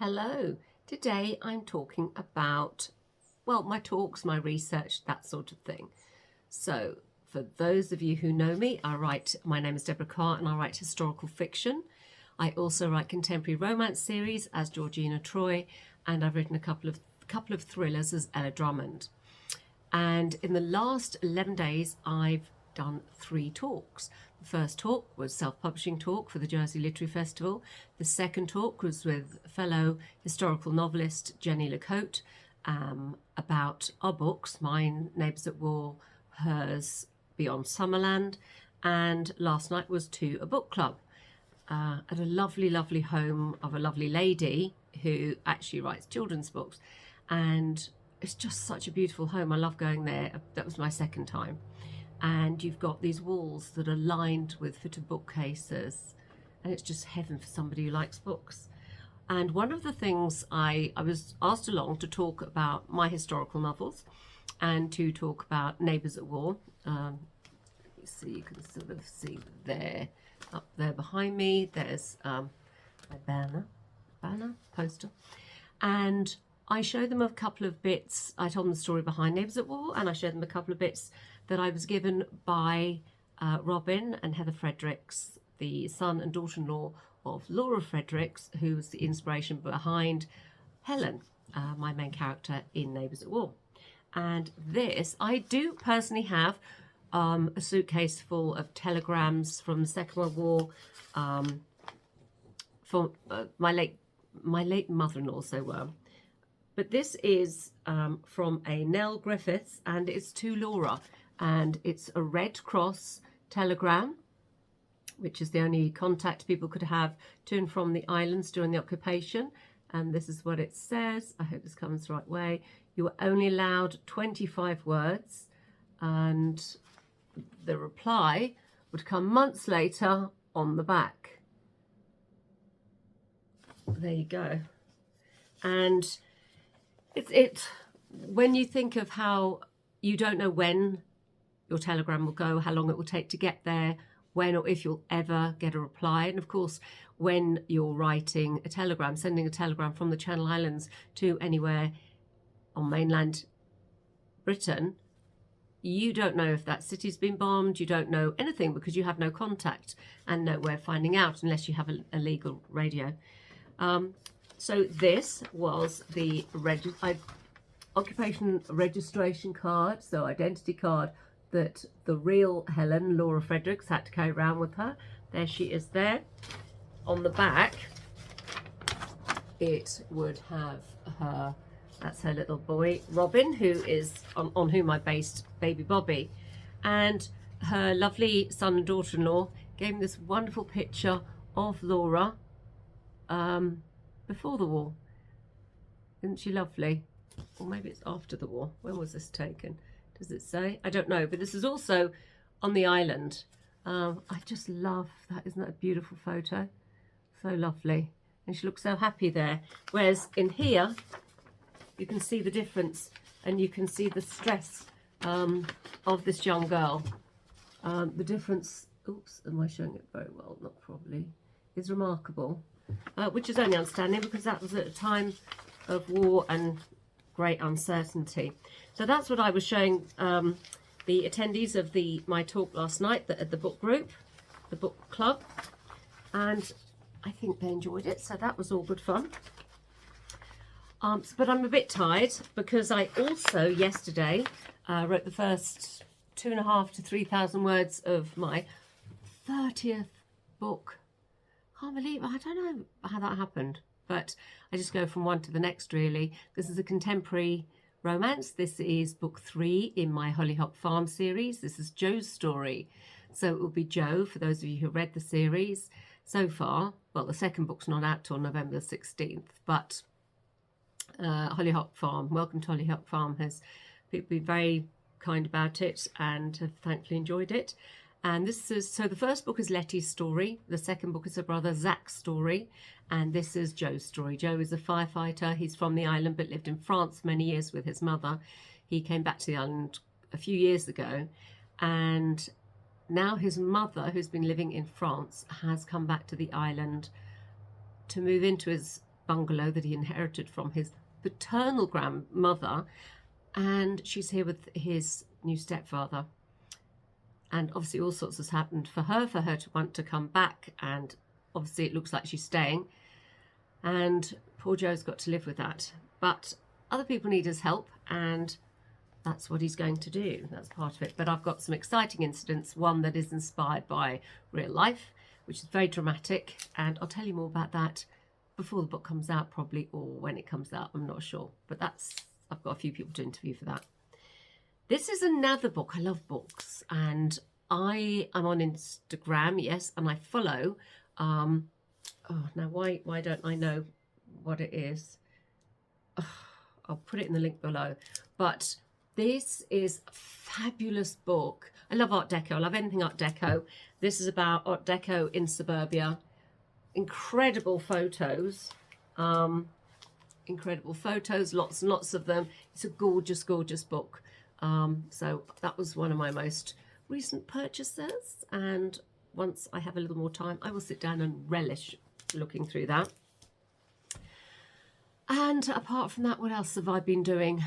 Hello, today I'm talking about, well, my talks, my research, that sort of thing. So, for those of you who know me, my name is Deborah Carr and I write historical fiction. I also write contemporary romance series as Georgina Troy, and I've written a couple of thrillers as Ella Drummond. And in the last 11 days, I've done 3 talks. The first talk was self-publishing talk for the Jersey Literary Festival. The second talk was with fellow historical novelist Jenny LeCote about our books, mine, Neighbours at War, hers, Beyond Summerland. And last night was to a book club at a lovely, lovely home of a lovely lady who actually writes children's books. And it's just such a beautiful home. I love going there. That was my second time. And you've got these walls that are lined with fitted bookcases, and it's just heaven for somebody who likes books. And one of the things I was asked along to talk about my historical novels and to talk about Neighbours at War. So you can sort of see there, up there behind me, there's my banner, poster. And I showed them a couple of bits. I told them the story behind Neighbours at War, and I showed them a couple of bits that I was given by Robin and Heather Fredericks, the son and daughter-in-law of Laura Fredericks, who was the inspiration behind Helen, my main character in Neighbours at War. And this, I do personally have a suitcase full of telegrams from the Second World War, for my late mother-in-law, so were. But this is from a Nell Griffiths, and it's to Laura. And it's a Red Cross telegram, which is the only contact people could have to and from the islands during the occupation. And this is what it says. I hope this comes the right way. You were only allowed 25 words, and the reply would come months later on the back. There you go. And it's when you think of how you don't know when your telegram will go, how long it will take to get there, when or if you'll ever get a reply. And of course, when you're writing a telegram, sending a telegram from the Channel Islands to anywhere on mainland Britain, you don't know if that city's been bombed, you don't know anything because you have no contact and no way of finding out unless you have a legal radio. So this was the occupation registration card, so identity card, that the real Helen, Laura Fredericks, had to carry around with her. There she is there. On the back, it would have her, that's her little boy, Robin, who is on whom I based Baby Bobby. And her lovely son and daughter-in-law gave me this wonderful picture of Laura before the war. Isn't she lovely? Or maybe it's after the war. When was this taken? Does it say? I don't know, but this is also on the island. I just love that. Isn't that a beautiful photo? So lovely. And she looks so happy there. Whereas in here, you can see the difference and you can see the stress of this young girl. The difference, oops, am I showing it very well? Not probably. Is remarkable, which is only understanding because that was at a time of war and great uncertainty. So that's what I was showing the attendees of my talk last night at the book group, the book club, and I think they enjoyed it, so that was all good fun. But I'm a bit tired because I also yesterday wrote the first 2,500 to 3,000 words of my 30th book. Can't believe, I don't know how that happened, but I just go from one to the next really. This is a contemporary romance. This is book 3 in my Hollyhock Farm series. This is Joe's story. So it will be Joe, for those of you who read the series so far. Well, the second book's not out till November the 16th, but Hollyhock Farm, welcome to Hollyhock Farm, has been very kind about it and have thankfully enjoyed it. And this is, so the first book is Letty's story, the second book is her brother Zach's story, and this is Joe's story. Joe is a firefighter. He's from the island but lived in France many years with his mother. He came back to the island a few years ago, and now his mother, who's been living in France, has come back to the island to move into his bungalow that he inherited from his paternal grandmother, and she's here with his new stepfather. And obviously all sorts has happened for her to want to come back, and obviously it looks like she's staying, and poor Joe's got to live with that. But other people need his help, and that's what he's going to do. That's part of it. But I've got some exciting incidents, one that is inspired by real life, which is very dramatic, and I'll tell you more about that before the book comes out, probably, or when it comes out, I'm not sure. But I've got a few people to interview for that. This is another book. I love books, and I am on Instagram, yes, and I follow. Oh, now why don't I know what it is? Oh, I'll put it in the link below. But this is a fabulous book. I love Art Deco. I love anything Art Deco. This is about Art Deco in suburbia. Incredible photos. Incredible photos, lots and lots of them. It's a gorgeous, gorgeous book. So that was one of my most recent purchases, and once I have a little more time I will sit down and relish looking through that. And apart from that, what else have I been doing?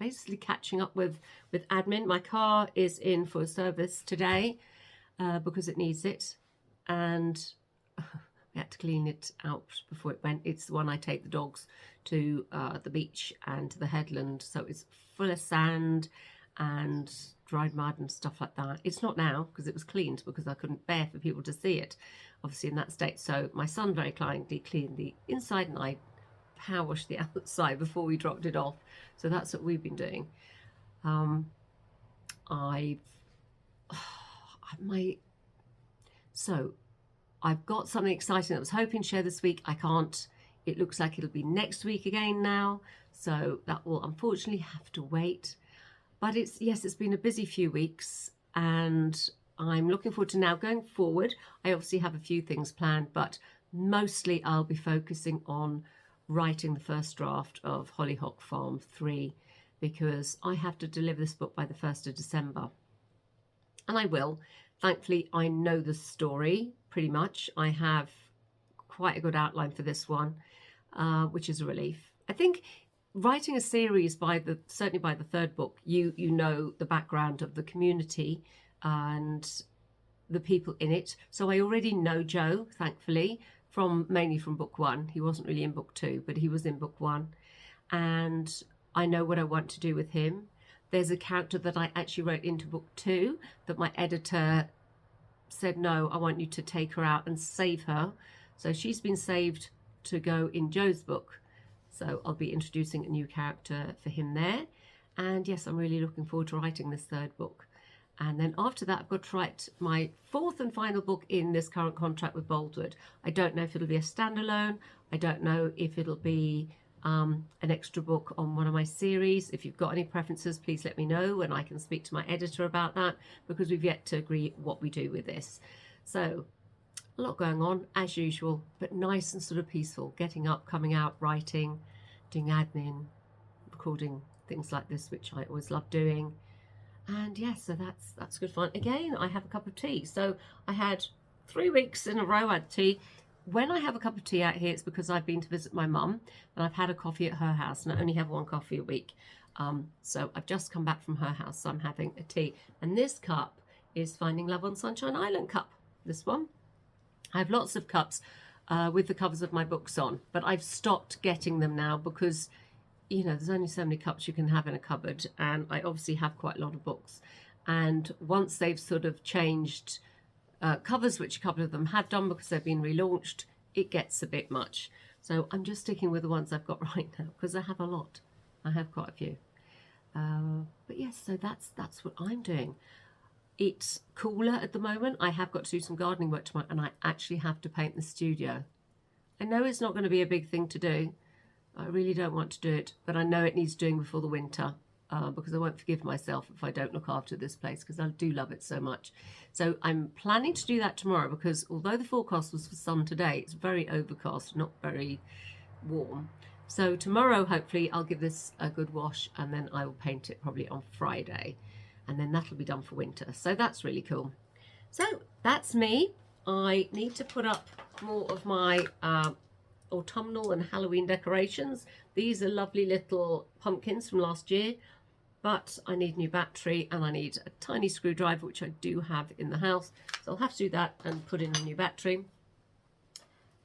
Basically catching up with admin. My car is in for a service today because it needs it, and we had to clean it out before it went. It's the one I take the dogs to the beach and to the headland, so it's full of sand and dried mud and stuff like that. It's not now because it was cleaned, because I couldn't bear for people to see it, obviously, in that state. So my son very kindly cleaned the inside, and I power washed the outside before we dropped it off. So that's what we've been doing. I've got something exciting that I was hoping to share this week. I can't. It looks like it'll be next week again now, so that will unfortunately have to wait. But it's been a busy few weeks, and I'm looking forward to now going forward. I obviously have a few things planned, but mostly I'll be focusing on writing the first draft of Hollyhock Farm 3, because I have to deliver this book by the 1st of December. And I will. Thankfully, I know the story pretty much. I have quite a good outline for this one, which is a relief. I think writing a series certainly by the third book, you know the background of the community and the people in it. So I already know Joe, thankfully, mainly from book one. He wasn't really in book two, but he was in book one. And I know what I want to do with him. There's a character that I actually wrote into book two that my editor said, no, I want you to take her out and save her. So she's been saved to go in Joe's book. So I'll be introducing a new character for him there. And yes, I'm really looking forward to writing this third book. And then after that, I've got to write my fourth and final book in this current contract with Boldwood. I don't know if it'll be a standalone. I don't know if it'll be an extra book on one of my series. If you've got any preferences, please let me know, and I can speak to my editor about that, because we've yet to agree what we do with this. So a lot going on as usual, but nice and sort of peaceful. Getting up, coming out, writing, doing admin, recording things like this, which I always love doing. And yes, so that's good fun. Again, I have a cup of tea. So I had 3 weeks in a row I had tea. When I have a cup of tea out here, it's because I've been to visit my mum and I've had a coffee at her house, and I only have one coffee a week. So I've just come back from her house, so I'm having a tea. And this cup is Finding Love on Sunshine Island cup, this one. I have lots of cups with the covers of my books on, but I've stopped getting them now because, you know, there's only so many cups you can have in a cupboard, and I obviously have quite a lot of books. And once they've sort of changed covers, which a couple of them have done because they've been relaunched, it gets a bit much. So I'm just sticking with the ones I've got right now, because I have a lot. I have quite a few. But yes, so that's what I'm doing. It's cooler at the moment. I have got to do some gardening work tomorrow, and I actually have to paint the studio. I know it's not going to be a big thing to do. I really don't want to do it, but I know it needs doing before the winter, because I won't forgive myself if I don't look after this place, because I do love it so much. So I'm planning to do that tomorrow, because although the forecast was for sun today, it's very overcast, not very warm. So tomorrow, hopefully, I'll give this a good wash, and then I will paint it probably on Friday, and then that'll be done for winter. So that's really cool. So that's me. I need to put up more of my autumnal and Halloween decorations. These are lovely little pumpkins from last year, but I need a new battery and I need a tiny screwdriver, which I do have in the house. So I'll have to do that and put in a new battery.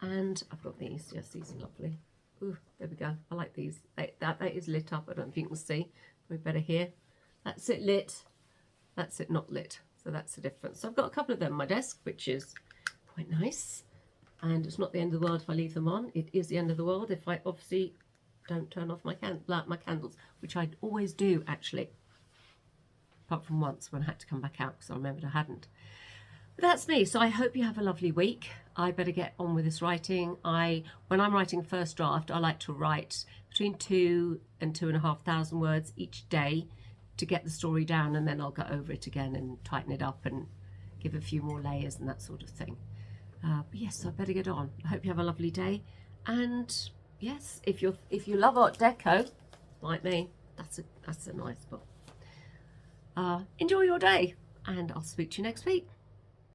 And I've got these. Yes, these are lovely. Ooh, there we go. I like these. That is lit up. I don't know if you can see. Probably better here. That's it lit. That's it not lit. So that's the difference. So I've got a couple of them on my desk, which is quite nice. And it's not the end of the world if I leave them on. It is the end of the world if I obviously don't turn off my candles, which I always do actually. Apart from once when I had to come back out because I remembered I hadn't. But that's me. So I hope you have a lovely week. I better get on with this writing. When I'm writing first draft, I like to write between 2,000 and 2,500 words each day to get the story down, and then I'll go over it again and tighten it up and give a few more layers and that sort of thing. But yes, I better get on. I hope you have a lovely day. And yes, if you love Art Deco, like me, that's a nice book. Enjoy your day, and I'll speak to you next week.